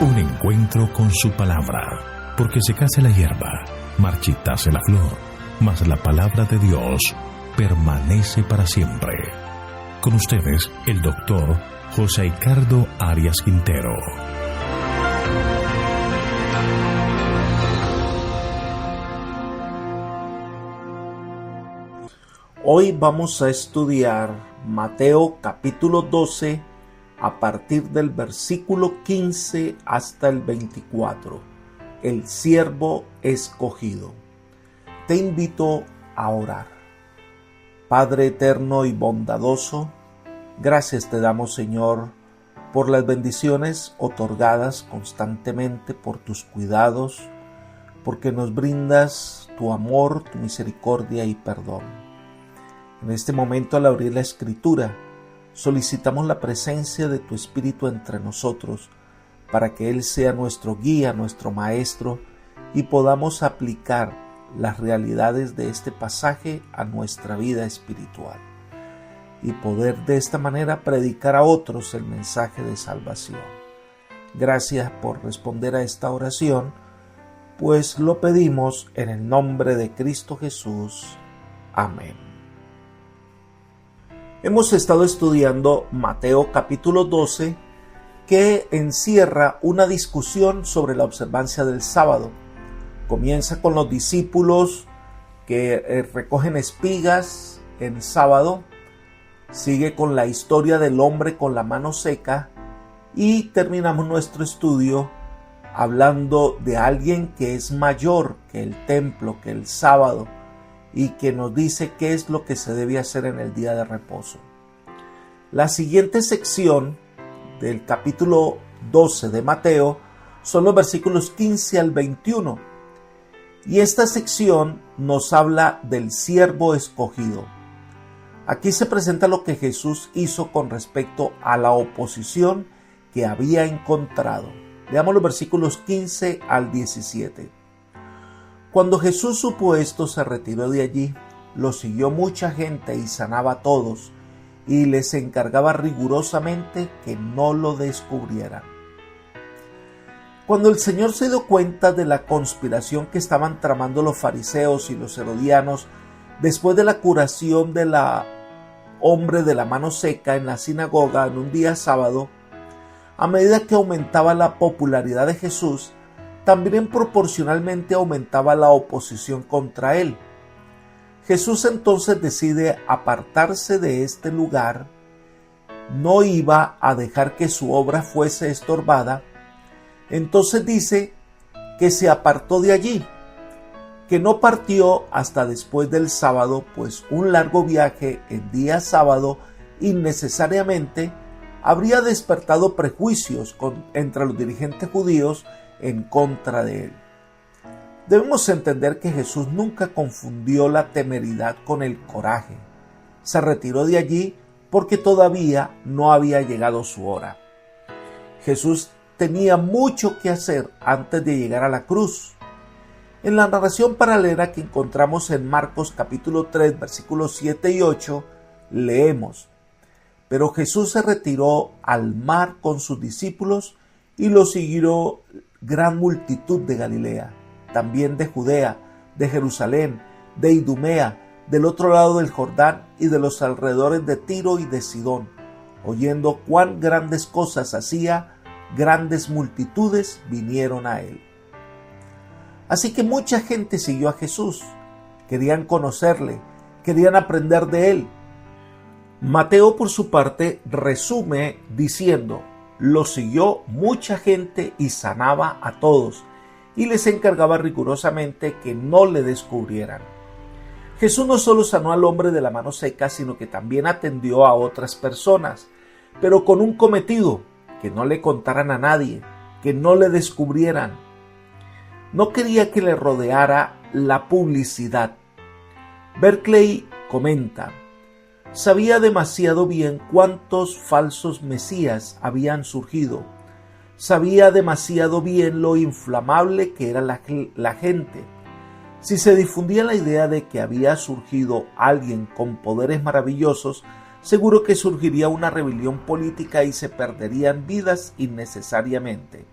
Un encuentro con su palabra, porque secase la hierba, marchitase la flor, mas la palabra de Dios permanece para siempre. Con ustedes, el doctor José Ricardo Arias Quintero. Hoy vamos a estudiar Mateo capítulo 12 a partir del versículo 15 hasta el 24. El siervo escogido. Te invito a orar. Padre eterno y bondadoso, gracias te damos, Señor, por las bendiciones otorgadas constantemente, por tus cuidados, porque nos brindas tu amor, tu misericordia y perdón. En este momento, al abrir la Escritura, solicitamos la presencia de tu Espíritu entre nosotros, para que Él sea nuestro guía, nuestro maestro, y podamos aplicar las realidades de este pasaje a nuestra vida espiritual, y poder de esta manera predicar a otros el mensaje de salvación. Gracias por responder a esta oración, pues lo pedimos en el nombre de Cristo Jesús. Amén. Hemos estado estudiando Mateo capítulo 12, que encierra una discusión sobre la observancia del sábado. Comienza con los discípulos que recogen espigas en sábado, sigue con la historia del hombre con la mano seca y terminamos nuestro estudio hablando de alguien que es mayor que el templo, que el sábado, y que nos dice qué es lo que se debe hacer en el día de reposo. La siguiente sección del capítulo 12 de Mateo son los versículos 15 al 21, y esta sección nos habla del siervo escogido. Aquí se presenta lo que Jesús hizo con respecto a la oposición que había encontrado. Leamos los versículos 15 al 17. Cuando Jesús supo esto, se retiró de allí, lo siguió mucha gente y sanaba a todos, y les encargaba rigurosamente que no lo descubrieran. Cuando el Señor se dio cuenta de la conspiración que estaban tramando los fariseos y los herodianos, después de la curación del hombre de la mano seca en la sinagoga en un día sábado, a medida que aumentaba la popularidad de Jesús, también proporcionalmente aumentaba la oposición contra él. Jesús entonces decide apartarse de este lugar. No iba a dejar que su obra fuese estorbada. Entonces dice que se apartó de allí, que no partió hasta después del sábado, pues un largo viaje en día sábado innecesariamente habría despertado prejuicios entre los dirigentes judíos en contra de él. Debemos entender que Jesús nunca confundió la temeridad con el coraje. Se retiró de allí porque todavía no había llegado su hora. Jesús tenía mucho que hacer antes de llegar a la cruz. En la narración paralela que encontramos en Marcos capítulo 3, versículos 7 y 8, leemos: Pero Jesús se retiró al mar con sus discípulos y lo siguió gran multitud de Galilea, también de Judea, de Jerusalén, de Idumea, del otro lado del Jordán y de los alrededores de Tiro y de Sidón. Oyendo cuán grandes cosas hacía, grandes multitudes vinieron a él. Así que mucha gente siguió a Jesús, querían conocerle, querían aprender de él. Mateo, por su parte, resume diciendo: lo siguió mucha gente y sanaba a todos, y les encargaba rigurosamente que no le descubrieran. Jesús no solo sanó al hombre de la mano seca, sino que también atendió a otras personas, pero con un cometido: que no le contaran a nadie, que no le descubrieran. No quería que le rodeara la publicidad. Berkeley comenta: sabía demasiado bien cuántos falsos mesías habían surgido. Sabía demasiado bien lo inflamable que era la gente. Si se difundía la idea de que había surgido alguien con poderes maravillosos, seguro que surgiría una rebelión política y se perderían vidas innecesariamente.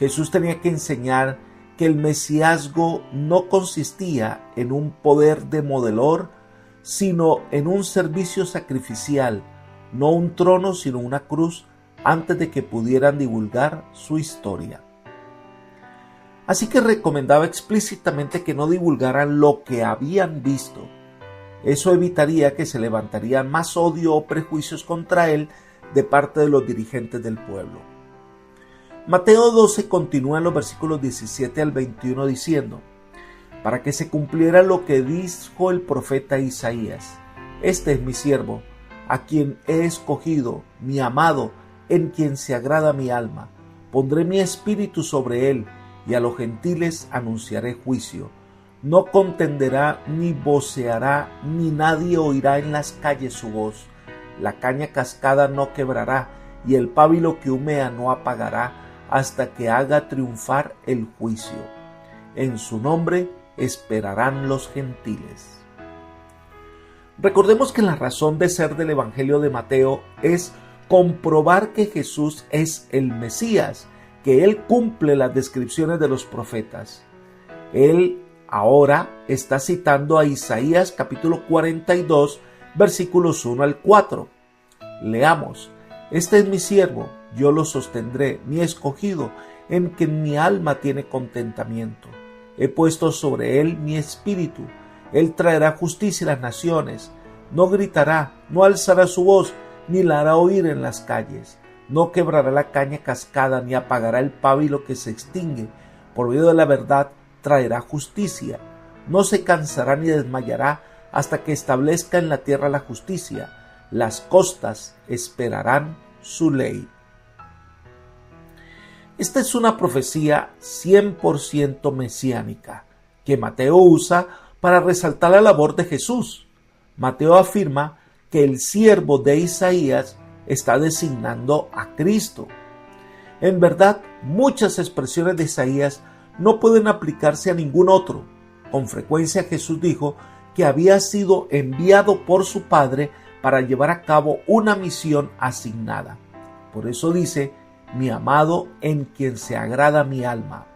Jesús tenía que enseñar que el mesiazgo no consistía en un poder demoledor, sino en un servicio sacrificial, no un trono, sino una cruz, antes de que pudieran divulgar su historia. Así que recomendaba explícitamente que no divulgaran lo que habían visto. Eso evitaría que se levantaría más odio o prejuicios contra él de parte de los dirigentes del pueblo. Mateo 12 continúa en los versículos 17 al 21 diciendo: para que se cumpliera lo que dijo el profeta Isaías: este es mi siervo, a quien he escogido, mi amado, en quien se agrada mi alma. Pondré mi espíritu sobre él, y a los gentiles anunciaré juicio. No contenderá ni voceará, ni nadie oirá en las calles su voz. La caña cascada no quebrará, y el pábilo que humea no apagará, hasta que haga triunfar el juicio. En su nombre esperarán los gentiles. Recordemos que la razón de ser del Evangelio de Mateo es comprobar que Jesús es el Mesías, que Él cumple las descripciones de los profetas. Él ahora está citando a Isaías capítulo 42, versículos 1 al 4. Leamos: este es mi siervo, yo lo sostendré, mi escogido, en quien mi alma tiene contentamiento. He puesto sobre él mi espíritu. Él traerá justicia a las naciones. No gritará, no alzará su voz, ni la hará oír en las calles. No quebrará la caña cascada, ni apagará el pábilo que se extingue. Por medio de la verdad traerá justicia. No se cansará ni desmayará hasta que establezca en la tierra la justicia. Las costas esperarán su ley. Esta es una profecía 100% mesiánica que Mateo usa para resaltar la labor de Jesús. Mateo afirma que el siervo de Isaías está designando a Cristo. En verdad, muchas expresiones de Isaías no pueden aplicarse a ningún otro. Con frecuencia Jesús dijo que había sido enviado por su Padre para llevar a cabo una misión asignada. Por eso dice: mi amado, en quien se agrada mi alma.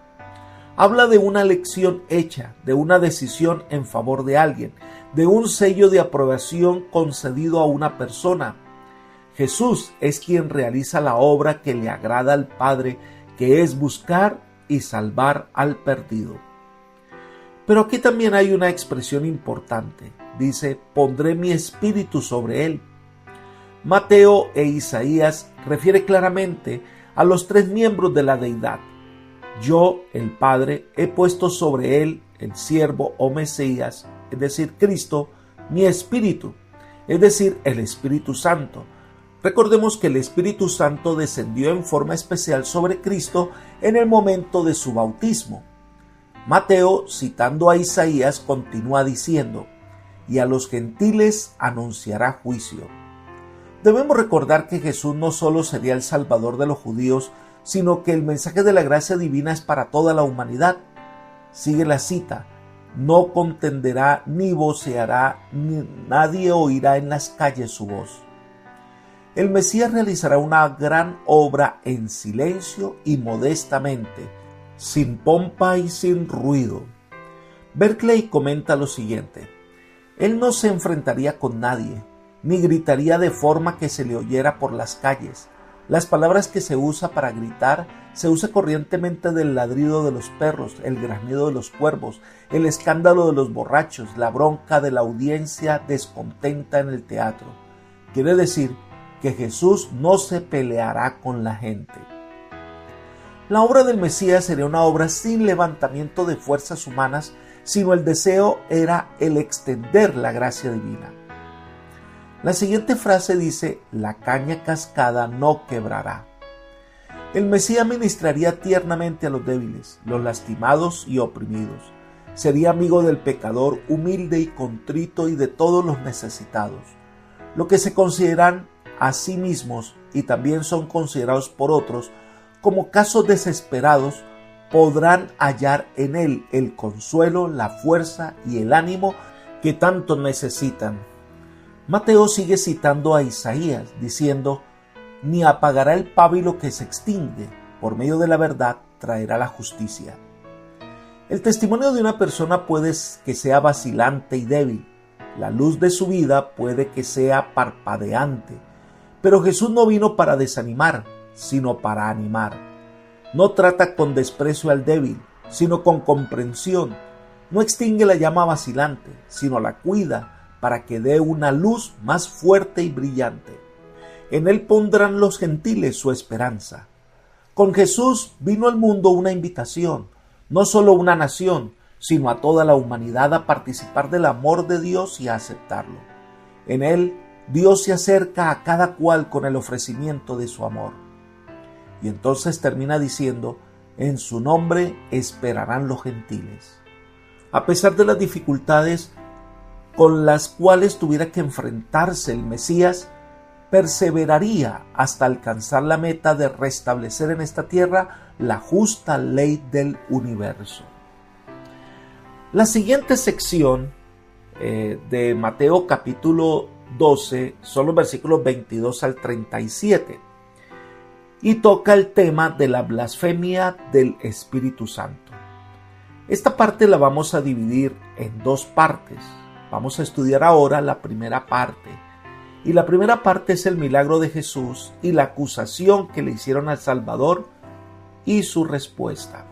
Habla de una elección hecha, de una decisión en favor de alguien, de un sello de aprobación concedido a una persona. Jesús es quien realiza la obra que le agrada al Padre, que es buscar y salvar al perdido. Pero aquí también hay una expresión importante. Dice: pondré mi espíritu sobre él. Mateo e Isaías refiere claramente a los tres miembros de la deidad. Yo, el Padre, he puesto sobre él, el siervo o Mesías, es decir, Cristo, mi espíritu, es decir, el Espíritu Santo. Recordemos que el Espíritu Santo descendió en forma especial sobre Cristo en el momento de su bautismo. Mateo, citando a Isaías, continúa diciendo: y a los gentiles anunciará juicio. Debemos recordar que Jesús no solo sería el Salvador de los judíos, sino que el mensaje de la gracia divina es para toda la humanidad. Sigue la cita: no contenderá ni voceará, ni nadie oirá en las calles su voz. El Mesías realizará una gran obra en silencio y modestamente, sin pompa y sin ruido. Berkeley comenta lo siguiente: él no se enfrentaría con nadie, ni gritaría de forma que se le oyera por las calles. Las palabras que se usa para gritar se usa corrientemente del ladrido de los perros, el graznido de los cuervos, el escándalo de los borrachos, la bronca de la audiencia descontenta en el teatro. Quiere decir que Jesús no se peleará con la gente. La obra del Mesías sería una obra sin levantamiento de fuerzas humanas, sino el deseo era el extender la gracia divina. La siguiente frase dice: la caña cascada no quebrará. El Mesías ministraría tiernamente a los débiles, los lastimados y oprimidos. Sería amigo del pecador, humilde y contrito, y de todos los necesitados. Lo que se consideran a sí mismos y también son considerados por otros como casos desesperados, podrán hallar en él el consuelo, la fuerza y el ánimo que tanto necesitan. Mateo sigue citando a Isaías diciendo: ni apagará el pábilo que se extingue. Por medio de la verdad traerá la justicia. El testimonio de una persona puede que sea vacilante y débil. La luz de su vida puede que sea parpadeante. Pero Jesús no vino para desanimar, sino para animar. No trata con desprecio al débil, sino con comprensión. No extingue la llama vacilante, sino la cuida para que dé una luz más fuerte y brillante. En él pondrán los gentiles su esperanza. Con Jesús vino al mundo una invitación, no solo a una nación, sino a toda la humanidad a participar del amor de Dios y a aceptarlo. En él, Dios se acerca a cada cual con el ofrecimiento de su amor. Y entonces termina diciendo, en su nombre esperarán los gentiles. A pesar de las dificultades con las cuales tuviera que enfrentarse el Mesías, perseveraría hasta alcanzar la meta de restablecer en esta tierra la justa ley del universo. La siguiente sección de Mateo capítulo 12 son los versículos 22 al 37 y toca el tema de la blasfemia del Espíritu Santo. Esta parte la vamos a dividir en dos partes. Vamos a estudiar ahora la primera parte. Y la primera parte es el milagro de Jesús y la acusación que le hicieron al Salvador y su respuesta.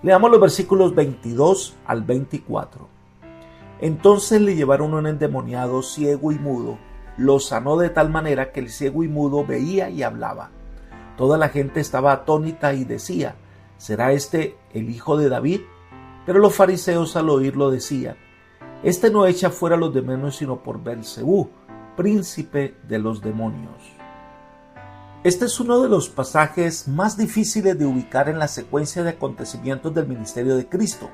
Leamos los versículos 22 al 24. Entonces le llevaron un endemoniado ciego y mudo. Lo sanó de tal manera que el ciego y mudo veía y hablaba. Toda la gente estaba atónita y decía, ¿será este el hijo de David? Pero los fariseos al oírlo decían, este no echa fuera los demonios sino por Belcebú, príncipe de los demonios. Este es uno de los pasajes más difíciles de ubicar en la secuencia de acontecimientos del ministerio de Cristo.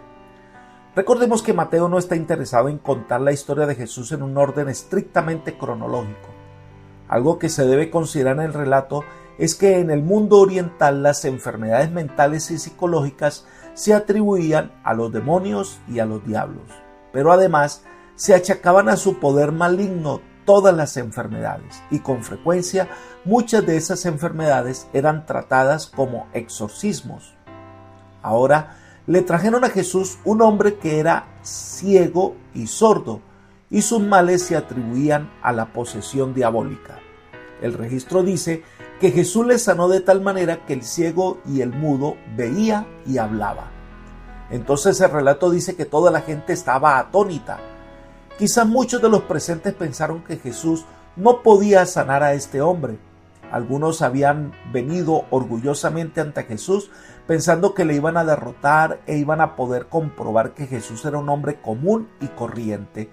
Recordemos que Mateo no está interesado en contar la historia de Jesús en un orden estrictamente cronológico. Algo que se debe considerar en el relato es que en el mundo oriental las enfermedades mentales y psicológicas se atribuían a los demonios y a los diablos, pero además se achacaban a su poder maligno todas las enfermedades y con frecuencia muchas de esas enfermedades eran tratadas como exorcismos. Ahora le trajeron a Jesús un hombre que era ciego y sordo y sus males se atribuían a la posesión diabólica. El registro dice que Jesús le sanó de tal manera que el ciego y el mudo veía y hablaba. Entonces el relato dice que toda la gente estaba atónita. Quizás muchos de los presentes pensaron que Jesús no podía sanar a este hombre. Algunos habían venido orgullosamente ante Jesús pensando que le iban a derrotar e iban a poder comprobar que Jesús era un hombre común y corriente.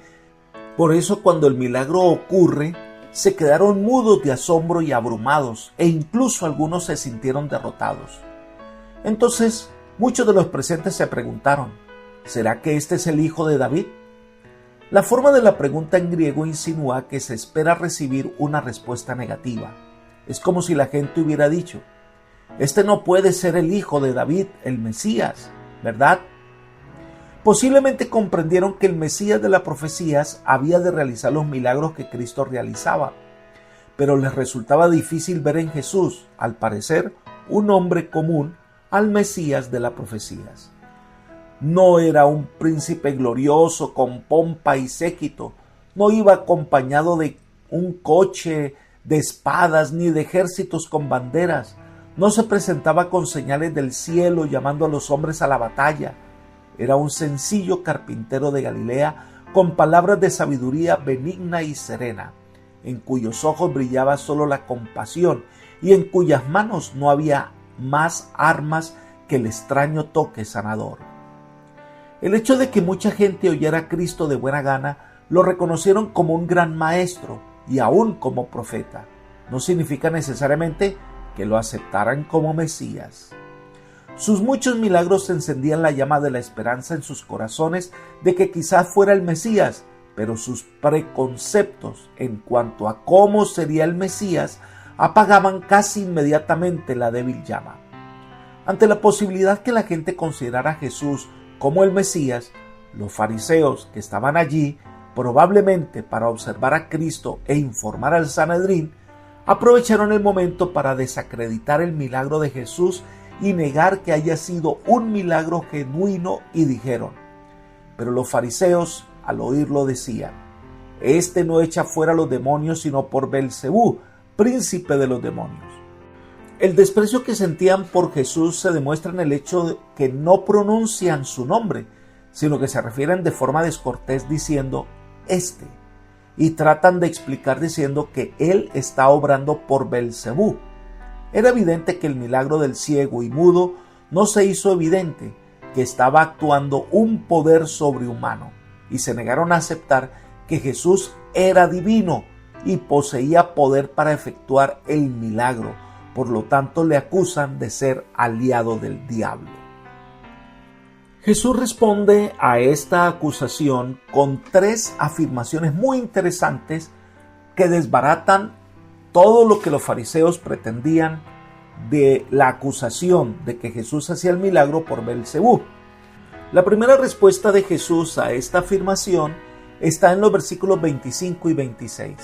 Por eso cuando el milagro ocurre, se quedaron mudos de asombro y abrumados e incluso algunos se sintieron derrotados. Entonces muchos de los presentes se preguntaron, ¿será que este es el hijo de David? La forma de la pregunta en griego insinúa que se espera recibir una respuesta negativa. Es como si la gente hubiera dicho, este no puede ser el hijo de David, el Mesías, ¿verdad? Posiblemente comprendieron que el Mesías de las profecías había de realizar los milagros que Cristo realizaba, pero les resultaba difícil ver en Jesús, al parecer, un hombre común al Mesías de las profecías. No era un príncipe glorioso con pompa y séquito, no iba acompañado de un coche de espadas ni de ejércitos con banderas, no se presentaba con señales del cielo llamando a los hombres a la batalla. Era un sencillo carpintero de Galilea con palabras de sabiduría benigna y serena, en cuyos ojos brillaba solo la compasión y en cuyas manos no había más armas que el extraño toque sanador. El hecho de que mucha gente oyera a Cristo de buena gana lo reconocieron como un gran maestro y aún como profeta. No significa necesariamente que lo aceptaran como Mesías. Sus muchos milagros encendían la llama de la esperanza en sus corazones de que quizás fuera el Mesías, pero sus preconceptos en cuanto a cómo sería el Mesías apagaban casi inmediatamente la débil llama. Ante la posibilidad que la gente considerara a Jesús como el Mesías, los fariseos que estaban allí, probablemente para observar a Cristo e informar al Sanedrín, aprovecharon el momento para desacreditar el milagro de Jesús y negar que haya sido un milagro genuino, y dijeron: pero los fariseos al oírlo decían: este no echa fuera los demonios sino por Belcebú, príncipe de los demonios. El desprecio que sentían por Jesús se demuestra en el hecho de que no pronuncian su nombre, sino que se refieren de forma descortés diciendo este, y tratan de explicar diciendo que él está obrando por Belcebú. Era evidente que el milagro del ciego y mudo no se hizo evidente, que estaba actuando un poder sobrehumano, y se negaron a aceptar que Jesús era divino y poseía poder para efectuar el milagro. Por lo tanto, le acusan de ser aliado del diablo. Jesús responde a esta acusación con 3 afirmaciones muy interesantes que desbaratan todo lo que los fariseos pretendían de la acusación de que Jesús hacía el milagro por Belcebú. La primera respuesta de Jesús a esta afirmación está en los versículos 25 y 26.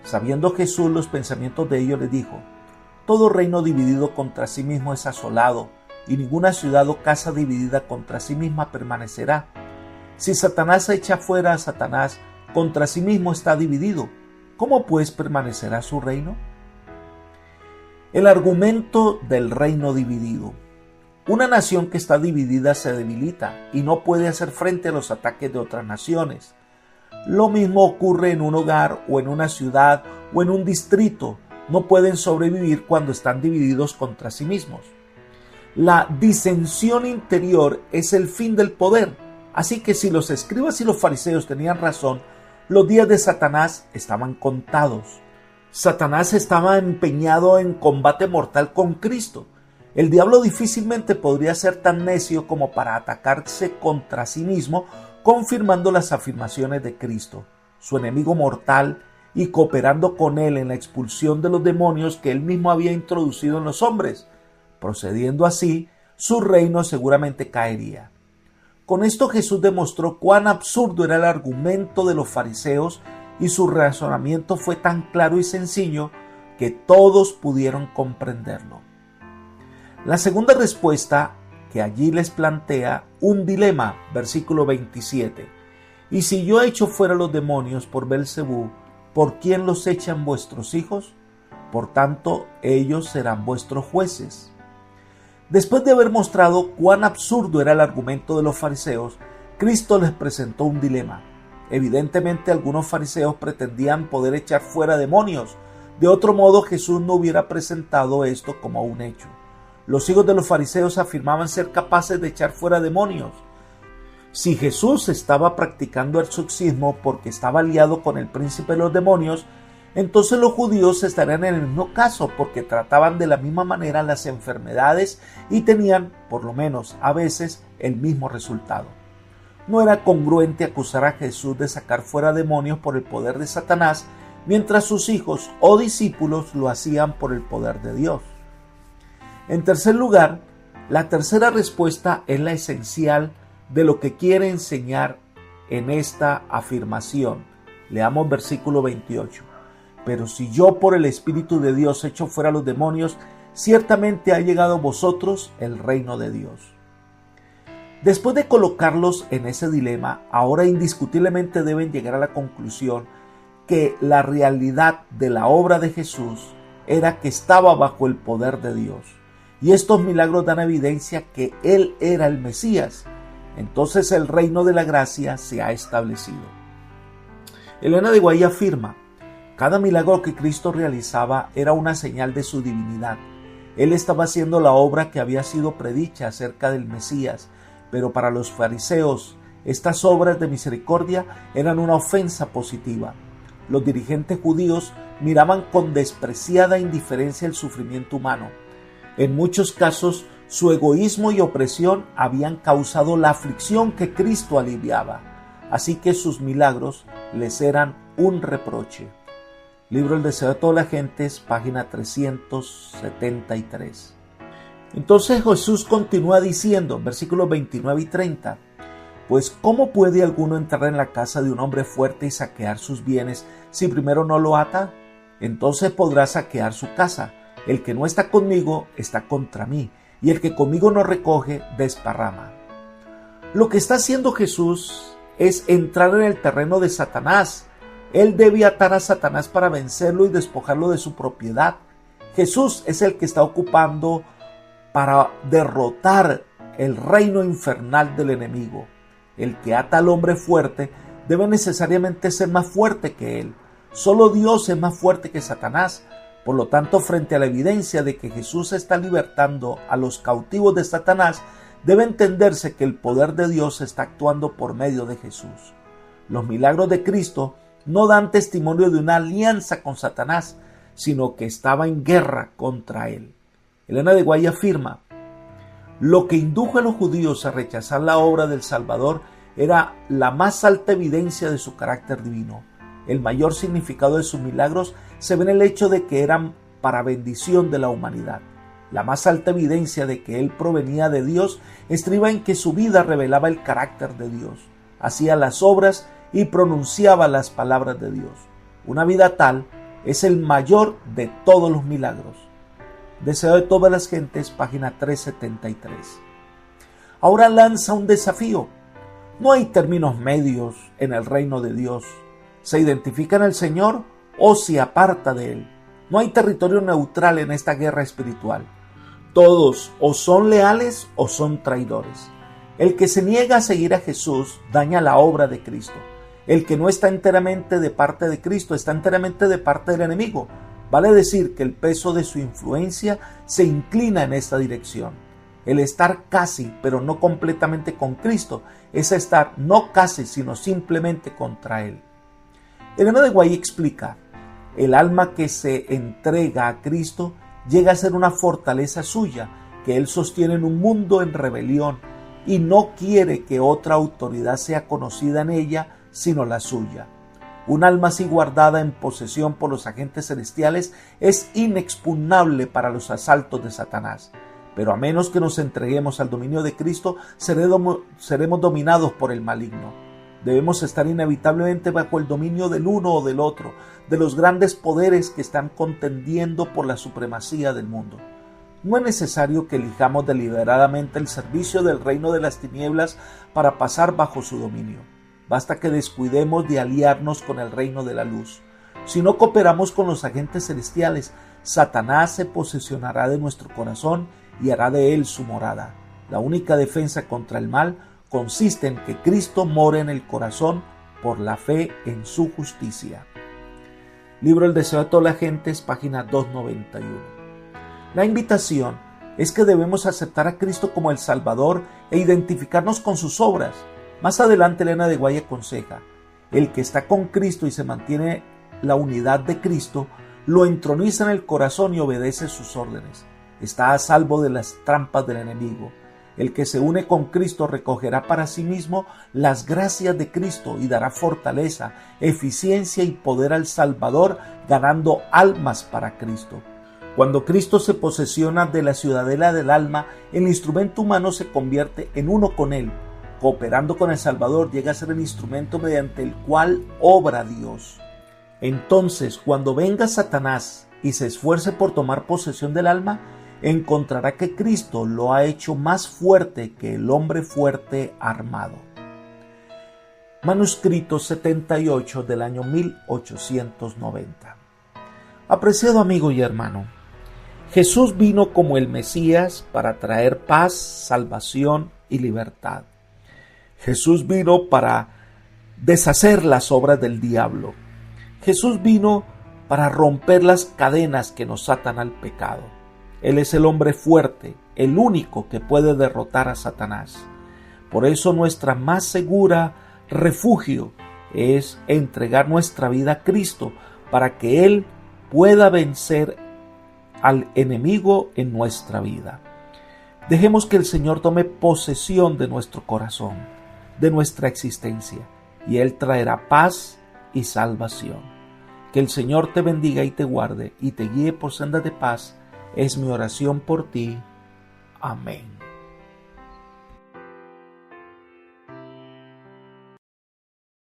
Sabiendo Jesús los pensamientos de ellos, les dijo: todo reino dividido contra sí mismo es asolado, y ninguna ciudad o casa dividida contra sí misma permanecerá. Si Satanás echa fuera a Satanás, contra sí mismo está dividido. ¿Cómo pues permanecerá su reino? El argumento del reino dividido. Una nación que está dividida se debilita y no puede hacer frente a los ataques de otras naciones. Lo mismo ocurre en un hogar o en una ciudad o en un distrito. No pueden sobrevivir cuando están divididos contra sí mismos. La disensión interior es el fin del poder. Así que si los escribas y los fariseos tenían razón, los días de Satanás estaban contados. Satanás estaba empeñado en combate mortal con Cristo. El diablo difícilmente podría ser tan necio como para atacarse contra sí mismo, confirmando las afirmaciones de Cristo, su enemigo mortal, y cooperando con él en la expulsión de los demonios que él mismo había introducido en los hombres. Procediendo así, su reino seguramente caería. Con esto Jesús demostró cuán absurdo era el argumento de los fariseos, y su razonamiento fue tan claro y sencillo que todos pudieron comprenderlo. La segunda respuesta que allí les plantea un dilema, versículo 27. Y si yo echo fuera los demonios por Belcebú, ¿por quién los echan vuestros hijos? Por tanto, ellos serán vuestros jueces. Después de haber mostrado cuán absurdo era el argumento de los fariseos, Cristo les presentó un dilema. Evidentemente, algunos fariseos pretendían poder echar fuera demonios. De otro modo, Jesús no hubiera presentado esto como un hecho. Los hijos de los fariseos afirmaban ser capaces de echar fuera demonios. Si Jesús estaba practicando el exorcismo porque estaba aliado con el príncipe de los demonios, entonces los judíos estarían en el mismo caso porque trataban de la misma manera las enfermedades y tenían, por lo menos a veces, el mismo resultado. No era congruente acusar a Jesús de sacar fuera demonios por el poder de Satanás, mientras sus hijos o discípulos lo hacían por el poder de Dios. En tercer lugar, la tercera respuesta es la esencial de lo que quiere enseñar en esta afirmación. Leamos versículo 28. Pero si yo por el Espíritu de Dios echo fuera los demonios, ciertamente ha llegado a vosotros el reino de Dios. Después de colocarlos en ese dilema, ahora indiscutiblemente deben llegar a la conclusión que la realidad de la obra de Jesús era que estaba bajo el poder de Dios. Y estos milagros dan evidencia que Él era el Mesías. Entonces el reino de la gracia se ha establecido. Elena de Guay afirma: cada milagro que Cristo realizaba era una señal de su divinidad. Él estaba haciendo la obra que había sido predicha acerca del Mesías, pero para los fariseos estas obras de misericordia eran una ofensa positiva. Los dirigentes judíos miraban con despreciada indiferencia el sufrimiento humano. En muchos casos, su egoísmo y opresión habían causado la aflicción que Cristo aliviaba, así que sus milagros les eran un reproche. Libro El deseo de todas las gentes, página 373. Entonces Jesús continúa diciendo, versículos 29 y 30, pues ¿cómo puede alguno entrar en la casa de un hombre fuerte y saquear sus bienes si primero no lo ata? Entonces podrá saquear su casa. El que no está conmigo está contra mí, y el que conmigo no recoge, desparrama. Lo que está haciendo Jesús es entrar en el terreno de Satanás. Él debe atar a Satanás para vencerlo y despojarlo de su propiedad. Jesús es el que está ocupando para derrotar el reino infernal del enemigo. El que ata al hombre fuerte debe necesariamente ser más fuerte que él. Solo Dios es más fuerte que Satanás. Por lo tanto, frente a la evidencia de que Jesús está libertando a los cautivos de Satanás, debe entenderse que el poder de Dios está actuando por medio de Jesús. Los milagros de Cristo no dan testimonio de una alianza con Satanás, sino que estaba en guerra contra él. Elena de White afirma: lo que indujo a los judíos a rechazar la obra del Salvador era la más alta evidencia de su carácter divino. El mayor significado de sus milagros se ve en el hecho de que eran para bendición de la humanidad. La más alta evidencia de que él provenía de Dios estriba en que su vida revelaba el carácter de Dios, hacía las obras y pronunciaba las palabras de Dios. Una vida tal es el mayor de todos los milagros. Deseo de todas las gentes, página 373. Ahora lanza un desafío. No hay términos medios en el reino de Dios. Se identifica en el Señor o se aparta de Él. No hay territorio neutral en esta guerra espiritual. Todos o son leales o son traidores. El que se niega a seguir a Jesús daña la obra de Cristo. El que no está enteramente de parte de Cristo está enteramente de parte del enemigo. Vale decir que el peso de su influencia se inclina en esta dirección. El estar casi, pero no completamente con Cristo, es estar no casi, sino simplemente contra Él. Elena de White explica: el alma que se entrega a Cristo llega a ser una fortaleza suya, que Él sostiene en un mundo en rebelión y no quiere que otra autoridad sea conocida en ella sino la suya. Un alma así guardada en posesión por los agentes celestiales es inexpugnable para los asaltos de Satanás. Pero a menos que nos entreguemos al dominio de Cristo, seremos dominados por el maligno. Debemos estar inevitablemente bajo el dominio del uno o del otro, de los grandes poderes que están contendiendo por la supremacía del mundo. No es necesario que elijamos deliberadamente el servicio del reino de las tinieblas para pasar bajo su dominio. Basta que descuidemos de aliarnos con el reino de la luz. Si no cooperamos con los agentes celestiales, Satanás se posesionará de nuestro corazón y hará de él su morada. La única defensa contra el mal consiste en que Cristo more en el corazón por la fe en su justicia. Libro El deseo de todas las gentes, página 291. La invitación es que debemos aceptar a Cristo como el Salvador e identificarnos con sus obras. Más adelante Elena de White aconseja: el que está con Cristo y se mantiene la unidad de Cristo, lo entroniza en el corazón y obedece sus órdenes. Está a salvo de las trampas del enemigo. El que se une con Cristo recogerá para sí mismo las gracias de Cristo y dará fortaleza, eficiencia y poder al Salvador, ganando almas para Cristo. Cuando Cristo se posesiona de la ciudadela del alma, el instrumento humano se convierte en uno con Él. Cooperando con el Salvador, llega a ser el instrumento mediante el cual obra Dios. Entonces, cuando venga Satanás y se esfuerce por tomar posesión del alma, encontrará que Cristo lo ha hecho más fuerte que el hombre fuerte armado. Manuscrito 78 del año 1890. Apreciado amigo y hermano, Jesús vino como el Mesías para traer paz, salvación y libertad. Jesús vino para deshacer las obras del diablo. Jesús vino para romper las cadenas que nos atan al pecado. Él es el hombre fuerte, el único que puede derrotar a Satanás. Por eso nuestra más segura refugio es entregar nuestra vida a Cristo para que Él pueda vencer al enemigo en nuestra vida. Dejemos que el Señor tome posesión de nuestro corazón, de nuestra existencia, y Él traerá paz y salvación. Que el Señor te bendiga y te guarde y te guíe por sendas de paz. Es mi oración por ti. Amén.